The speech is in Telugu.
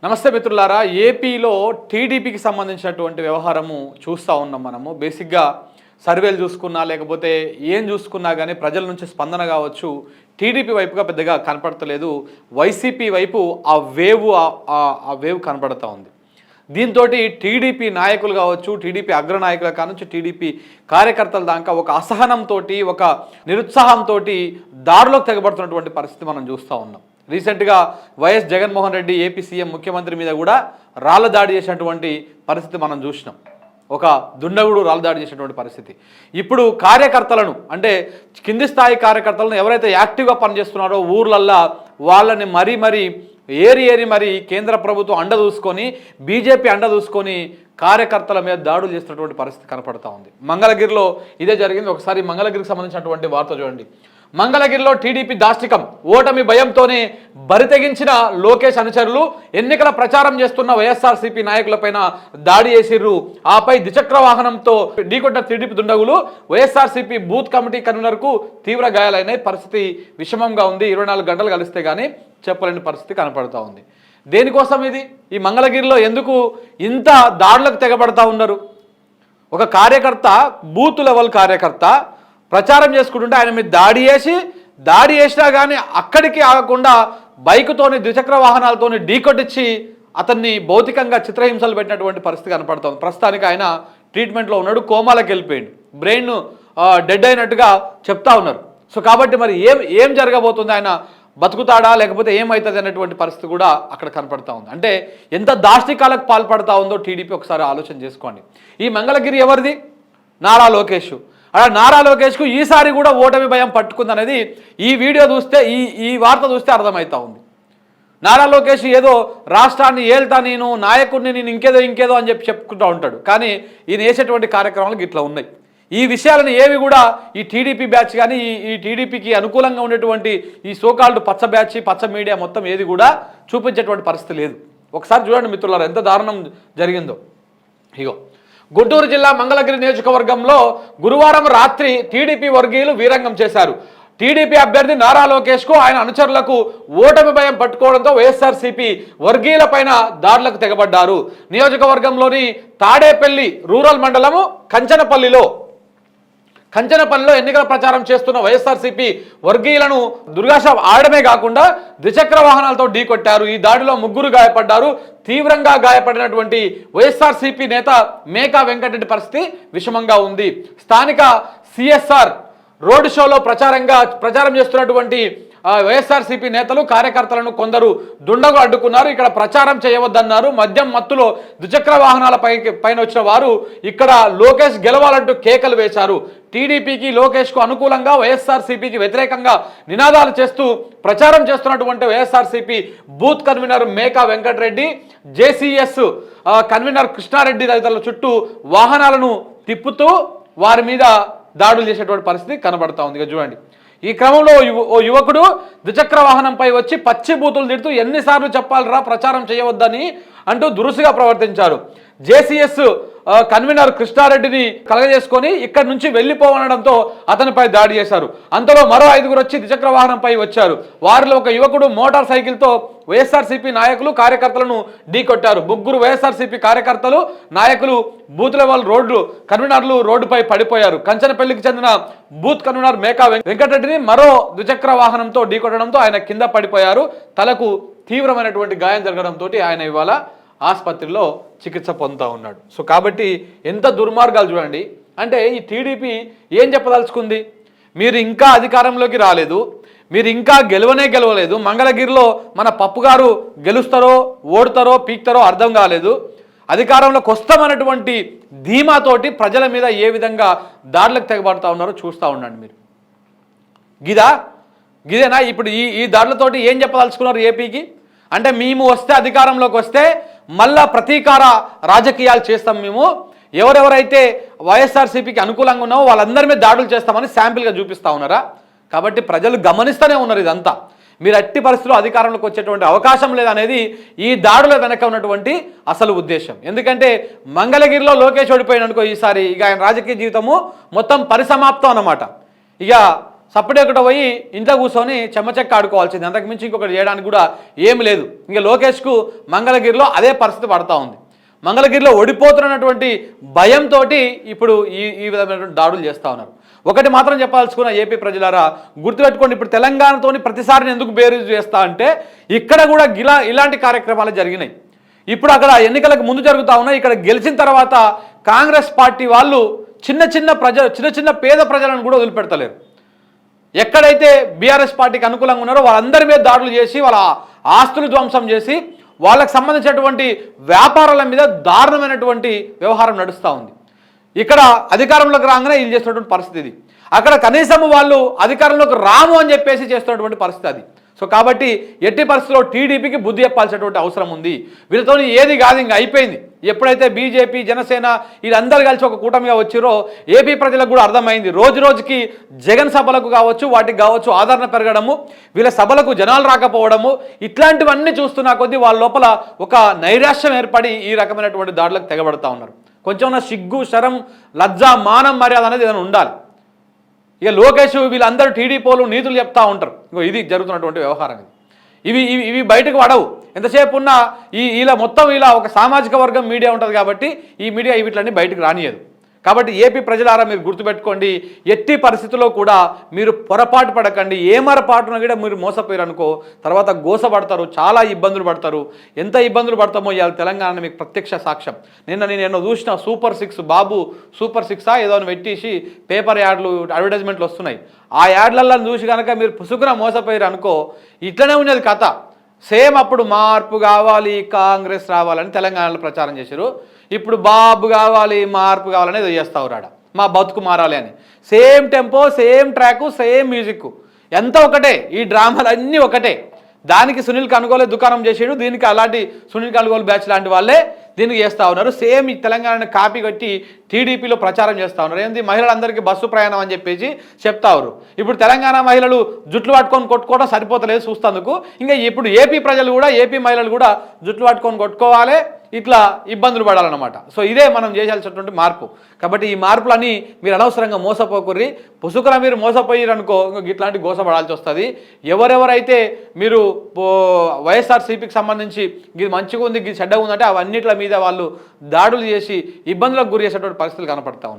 నమస్తే మిత్రులారా, ఏపీలో టీడీపీకి సంబంధించినటువంటి వ్యవహారము చూస్తూ ఉన్నాం. మనము బేసిక్గా సర్వేలు చూసుకున్నా లేకపోతే ఏం చూసుకున్నా కానీ ప్రజల నుంచి స్పందన కావచ్చు టీడీపీ వైపుగా పెద్దగా కనపడతలేదు. వైసీపీ వైపు ఆ వేవ్ కనపడుతూ ఉంది. దీంతో టీడీపీ నాయకులు కావచ్చు, టీడీపీ అగ్రనాయకుల కానుంచి టీడీపీ కార్యకర్తల దాకా ఒక అసహనంతో, ఒక నిరుత్సాహంతో దారిలోకి తెగబడుతున్నటువంటి పరిస్థితి మనం చూస్తూ ఉన్నాం. రీసెంట్గా YS Jaganmohan Reddy AP CM ముఖ్యమంత్రి మీద కూడా రాళ్ల దాడి చేసినటువంటి పరిస్థితి మనం చూసినాం. ఒక దుండగుడు రాళ్ల దాడి చేసినటువంటి పరిస్థితి. ఇప్పుడు కార్యకర్తలను, అంటే కింది స్థాయి కార్యకర్తలను ఎవరైతే యాక్టివ్గా పనిచేస్తున్నారో ఊర్లల్లా వాళ్ళని మరీ ఏరి కేంద్ర ప్రభుత్వం అండ చూసుకొని, బీజేపీ అండ చూసుకొని కార్యకర్తల మీద దాడులు చేస్తున్నటువంటి పరిస్థితి కనపడతా ఉంది. మంగళగిరిలో ఇదే జరిగింది. ఒకసారి మంగళగిరికి సంబంధించినటువంటి వార్త చూడండి. మంగళగిరిలో టీడీపీ దాష్టికం, ఓటమి భయంతోనే బరితెగించిన లోకేష్ అనుచరులు ఎన్నికల ప్రచారం చేస్తున్న వైఎస్ఆర్సీపీ నాయకులపైన దాడి చేసిర్రు. ఆపై ద్విచక్ర వాహనంతో ఢీకొట్టిన టీడీపీ దుండగులు వైఎస్ఆర్సీపీ బూత్ కమిటీ కన్వీనర్కు తీవ్ర గాయాలైన పరిస్థితి విషమంగా ఉంది. 24 గంటలు కలిస్తే కానీ చెప్పలేని పరిస్థితి కనపడుతూ ఉంది. దేనికోసం ఇది? ఈ మంగళగిరిలో ఎందుకు ఇంత దాడులకు తెగబడతా ఉన్నారు? ఒక కార్యకర్త, బూత్ లెవెల్ కార్యకర్త ప్రచారం చేసుకుంటుంటే ఆయన మీద దాడి చేసినా కానీ అక్కడికి ఆగకుండా బైకుతోని, ద్విచక్ర వాహనాలతోని ఢీకొట్టించి అతన్ని భౌతికంగా చిత్రహింసలు పెట్టినటువంటి పరిస్థితి కనపడుతుంది. ప్రస్తుతానికి ఆయన ట్రీట్మెంట్లో ఉన్నాడు, కోమాలకు వెళ్ళిపోయింది, బ్రెయిన్ డెడ్ అయినట్టుగా చెప్తా ఉన్నారు. సో కాబట్టి మరి ఏం జరగబోతుంది? ఆయన బతుకుతాడా లేకపోతే ఏమవుతుంది అనేటువంటి పరిస్థితి కూడా అక్కడ కనపడతా ఉంది. అంటే ఎంత దాష్టికాలకు పాల్పడతా ఉందో టీడీపీ ఒకసారి ఆలోచన చేసుకోండి. ఈ మంగళగిరి ఎవరిది? నారా లోకేష్. అలా నారా లోకేష్కు ఈసారి కూడా ఓటమి భయం పట్టుకుందనేది ఈ వీడియో చూస్తే, ఈ వార్త చూస్తే అర్థమవుతా ఉంది. నారా లోకేష్ ఏదో రాష్ట్రాన్ని ఏల్తా, నేను నాయకుడిని, నేను ఇంకేదో అని చెప్పుకుంటూ ఉంటాడు. కానీ ఈయన వేసేటువంటి కార్యక్రమాలు ఇట్లా ఉన్నాయి. ఈ విషయాలను ఏవి కూడా ఈ టీడీపీ బ్యాచ్ కానీ, ఈ టీడీపీకి అనుకూలంగా ఉండేటువంటి ఈ సోకాల్డ్ పచ్చ బ్యాచ్, పచ్చ మీడియా మొత్తం ఏది కూడా చూపించేటువంటి పరిస్థితి లేదు. ఒకసారి చూడండి మిత్రులారా, ఎంత దారుణం జరిగిందో. ఇగో గుంటూరు జిల్లా మంగళగిరి నియోజకవర్గంలో గురువారం రాత్రి టీడీపీ వర్గీయులు వీరంగం చేశారు. టీడీపీ అభ్యర్థి నారా లోకేష్కు ఆయన అనుచరులకు ఓటమి భయం పట్టుకోవడంతో వైఎస్ఆర్సీపీ వర్గీయులపైన దాడులకు తెగబడ్డారు. నియోజకవర్గంలోని తాడేపల్లి రూరల్ మండలము కంచనపల్లిలో ఎన్నికల ప్రచారం చేస్తున్న వైఎస్ఆర్సీపీ వర్గీయులను దుర్గాష ఆడమే కాకుండా ద్విచక్ర వాహనాలతో ఢీకొట్టారు. ఈ దాడిలో 3 గాయపడ్డారు. తీవ్రంగా గాయపడినటువంటి వైఎస్ఆర్సీపీ నేత మేకా వెంకటరెడ్డి పరిస్థితి విషమంగా ఉంది. స్థానిక సిఎస్ఆర్ రోడ్ షోలో ప్రచారం చేస్తున్నటువంటి వైఎస్ఆర్సీపీ నేతలు, కార్యకర్తలను కొందరు దుండగులు అడ్డుకున్నారు. ఇక్కడ ప్రచారం చేయవద్దన్నారు. మద్యం మత్తులో ద్విచక్ర వాహనాల పైన వచ్చిన వారు ఇక్కడ లోకేష్ గెలవాలంటూ కేకలు వేశారు. టీడీపీకి, లోకేష్కు అనుకూలంగా, వైఎస్ఆర్సీపీకి వ్యతిరేకంగా నినాదాలు చేస్తూ ప్రచారం చేస్తున్నటువంటి YSRCP booth convener Meka Venkatareddy, JCS convener Krishnareddy తదితరుల చుట్టూ వాహనాలను తిప్పుతూ వారి మీద దాడులు చేసేటువంటి పరిస్థితి కనబడతా ఉంది. చూడండి. ఈ క్రమంలో ఓ యువకుడు ద్విచక్ర వాహనంపై వచ్చి పచ్చి బూతులు తిడుతూ ఎన్నిసార్లు చెప్పాలరా ప్రచారం చేయవద్దని అంటూ దురుసుగా ప్రవర్తించారు. జేసీఎస్ కన్వీనర్ కృష్ణారెడ్డిని కలగజేసుకొని ఇక్కడి నుంచి వెళ్ళిపోవడంతో అతనిపై దాడి చేశారు. అంతలో మరో 5గురు వచ్చి ద్విచక్ర వాహనంపై వచ్చారు. వారిలో ఒక యువకుడు మోటార్ సైకిల్తో వైఎస్ఆర్సీపీ నాయకులు, కార్యకర్తలను ఢీకొట్టారు. 3 వైఎస్ఆర్సీపీ కార్యకర్తలు, నాయకులు, బూత్ లెవెల్ కన్వీనర్లు రోడ్డుపై పడిపోయారు. కంచనపల్లికి చెందిన బూత్ కన్వీనర్ మేకా వెంకటరెడ్డిని మరో ద్విచక్ర వాహనంతో ఢీకొట్టడంతో ఆయన కింద పడిపోయారు. తలకు తీవ్రమైనటువంటి గాయం జరగడంతో ఆయన ఇవాళ ఆసుపత్రిలో చికిత్స పొందుతూ ఉన్నాడు. సో కాబట్టి ఎంత దుర్మార్గాలు చూడండి. అంటే ఈ టీడీపీ ఏం చెప్పదలుచుకుంది? మీరు ఇంకా అధికారంలోకి రాలేదు, మీరు ఇంకా గెలవలేదు. మంగళగిరిలో మన పప్పు గారు గెలుస్తారో, ఓడతారో, పీక్తారో అర్థం కాలేదు. అధికారంలోకి వస్తామన్నటువంటి ధీమాతోటి ప్రజల మీద ఏ విధంగా దాడులకు తెగబడుతూ ఉన్నారో చూస్తూ ఉండండి మీరు. గిదేనా ఇప్పుడు ఈ దాడులతోటి ఏం చెప్పదలుచుకున్నారు ఏపీకి? అంటే మేము అధికారంలోకి వస్తే మళ్ళా ప్రతీకార రాజకీయాలు చేస్తాం, మేము ఎవరెవరైతే వైఎస్ఆర్సీపీకి అనుకూలంగా ఉన్నామో వాళ్ళందరి మీద దాడులు చేస్తామని శాంపిల్గా చూపిస్తూ ఉన్నారా? కాబట్టి ప్రజలు గమనిస్తూనే ఉన్నారు ఇదంతా. మీరు అట్టి పరిస్థితుల్లో అధికారంలోకి వచ్చేటువంటి అవకాశం లేదనేది ఈ దాడుల వెనక ఉన్నటువంటి అసలు ఉద్దేశం. ఎందుకంటే మంగళగిరిలో లోకేష్ ఓడిపోయిన అనుకో ఈసారి ఇక ఆయన రాజకీయ జీవితము మొత్తం పరిసమాప్తం అన్నమాట. ఇక సపరేట్ ఒకటి పోయి ఇంట్లో కూర్చొని చెమ్మచెక్క ఆడుకోవాల్సింది, అంతకుమించి ఇంకొకటి చేయడానికి కూడా ఏమి లేదు. ఇంకా లోకేష్కు మంగళగిరిలో అదే పరిస్థితి పడతా ఉంది. మంగళగిరిలో ఓడిపోతున్నటువంటి భయంతో ఇప్పుడు ఈ విధమైనటువంటి దాడులు చేస్తూ ఉన్నారు. ఒకటి మాత్రం చెప్పాల్సుకున్న ఏపీ ప్రజలారా, గుర్తుపెట్టుకోండి, ఇప్పుడు తెలంగాణతోని ప్రతిసారి ఎందుకు బేరీజు చేస్తా అంటే ఇక్కడ కూడా ఇలాంటి కార్యక్రమాలు జరిగినాయి. ఇప్పుడు అక్కడ ఎన్నికలకు ముందు జరుగుతూ ఉన్నాయి. ఇక్కడ గెలిచిన తర్వాత కాంగ్రెస్ పార్టీ వాళ్ళు చిన్న చిన్న పేద ప్రజలను కూడా వదిలిపెడతలేరు. ఎక్కడైతే బీఆర్ఎస్ పార్టీకి అనుకూలంగా ఉన్నారో వాళ్ళందరి మీద దాడులు చేసి వాళ్ళ ఆస్తులు ధ్వంసం చేసి వాళ్ళకు సంబంధించినటువంటి వ్యాపారాల మీద దారుణమైనటువంటి వ్యవహారం నడుస్తూ ఉంది. ఇక్కడ అధికారంలోకి రాగానే వీళ్ళు చేస్తున్నటువంటి పరిస్థితి ఇది. అక్కడ కనీసం వాళ్ళు అధికారంలోకి రాము అని చెప్పేసి చేస్తున్నటువంటి పరిస్థితి అది. సో కాబట్టి ఎట్టి పరిస్థితుల్లో టీడీపీకి బుద్ధి చెప్పాల్సినటువంటి అవసరం ఉంది. వీళ్ళతో ఏది కాదు, ఇంకా అయిపోయింది. ఎప్పుడైతే బీజేపీ జనసేన వీళ్ళందరూ కలిసి ఒక కూటమిగా వచ్చిరో ఏపీ ప్రజలకు కూడా అర్థమైంది. రోజు రోజుకి జగన్ సభలకు కావచ్చు, వాటికి కావచ్చు ఆదరణ పెరగడము, వీళ్ళ సభలకు జనాలు రాకపోవడము, ఇట్లాంటివన్నీ చూస్తున్నా కొద్దీ వాళ్ళ లోపల ఒక నైరాశ్యం ఏర్పడి ఈ రకమైనటువంటి దాడులకు తెగబడతా ఉన్నారు. కొంచెం సిగ్గు, శరం, లజ్జ, మానం, మర్యాద అనేది ఏదైనా ఉండాలి. ఇక లోకేష్ వీళ్ళందరూ టీడీపీలు నీతులు చెప్తా ఉంటారు. ఇది జరుగుతున్నటువంటి వ్యవహారం. ఇవి బయటకు పడవు. ఎంతసేపు ఉన్నా ఇలా మొత్తం ఇలా ఒక సామాజిక వర్గం మీడియా ఉంటుంది కాబట్టి ఈ మీడియా వీటిలన్నీ బయటకు రానియదు. కాబట్టి ఏపీ ప్రజలారా మీరు గుర్తుపెట్టుకోండి, ఎట్టి పరిస్థితుల్లో కూడా మీరు పొరపాటు పడకండి. ఏమరపాటున కూడా మీరు మోసపోయారు అనుకో తర్వాత గోసపడతారు, చాలా ఇబ్బందులు పడతారు. ఎంత ఇబ్బందులు పడతామో ఇవాళ తెలంగాణ మీకు ప్రత్యక్ష సాక్ష్యం. నేను చూసిన సూపర్ 6 బాబు సూపర్ 6 ఏదో పెట్టేసి పేపర్ యాడ్లు అడ్వర్టైజ్మెంట్లు వస్తున్నాయి. ఆ యాడ్లలో చూసి కనుక మీరు పుసుకున మోసపోయారు అనుకో ఇట్లనే ఉన్నది కథ. సేమ్ అప్పుడు మార్పు కావాలి, కాంగ్రెస్ రావాలని తెలంగాణలో ప్రచారం చేశారు. ఇప్పుడు బాబు కావాలి, మార్పు కావాలని ఏదో చేస్తావు రాడ, మా బతుకు మారాలి అని. Same tempo, same track, same music, ఎంత ఒకటే. ఈ డ్రామాలన్నీ ఒకటే. దానికి సునీల్ కనుగోలు దుకాణం చేసాడు, దీనికి అలాంటి సునీల్ కనుగోలు బ్యాచ్ లాంటి వాళ్ళే దీనికి చేస్తూ ఉన్నారు. సేమ్ ఈ తెలంగాణని కాపీ కట్టి టీడీపీలో ప్రచారం చేస్తూ ఉన్నారు. ఏంది మహిళలందరికీ బస్సు ప్రయాణం అని చెప్పేసి చెప్తారు. ఇప్పుడు తెలంగాణ మహిళలు జుట్లు పట్టుకొని కొట్టుకోవడం సరిపోతలేదు చూస్తందుకు. ఇంకా ఇప్పుడు ఏపీ ప్రజలు కూడా, ఏపీ మహిళలు కూడా జుట్లు పట్టుకొని కొట్టుకోవాలి, ఇట్లా ఇబ్బందులు పడాలన్నమాట. సో ఇదే మనం చేయాల్సినటువంటి మార్పు. కాబట్టి ఈ మార్పులన్నీ మీరు అనవసరంగా మోసపోకుర్రి. పుసుకున మీరు మోసపోయారనుకో ఇట్లాంటి గోసపడాల్సి వస్తుంది. ఎవరెవరైతే మీరు వైఎస్ఆర్సీపీకి సంబంధించి ఇది మంచిగా ఉంది, ఇది చెడ్డగా ఉందంటే అవన్నిట్ల మీద వాళ్ళు దాడులు చేసి ఇబ్బందులకు గురి చేసేటువంటి పరిస్థితులు కనపడతా ఉన్నాయి.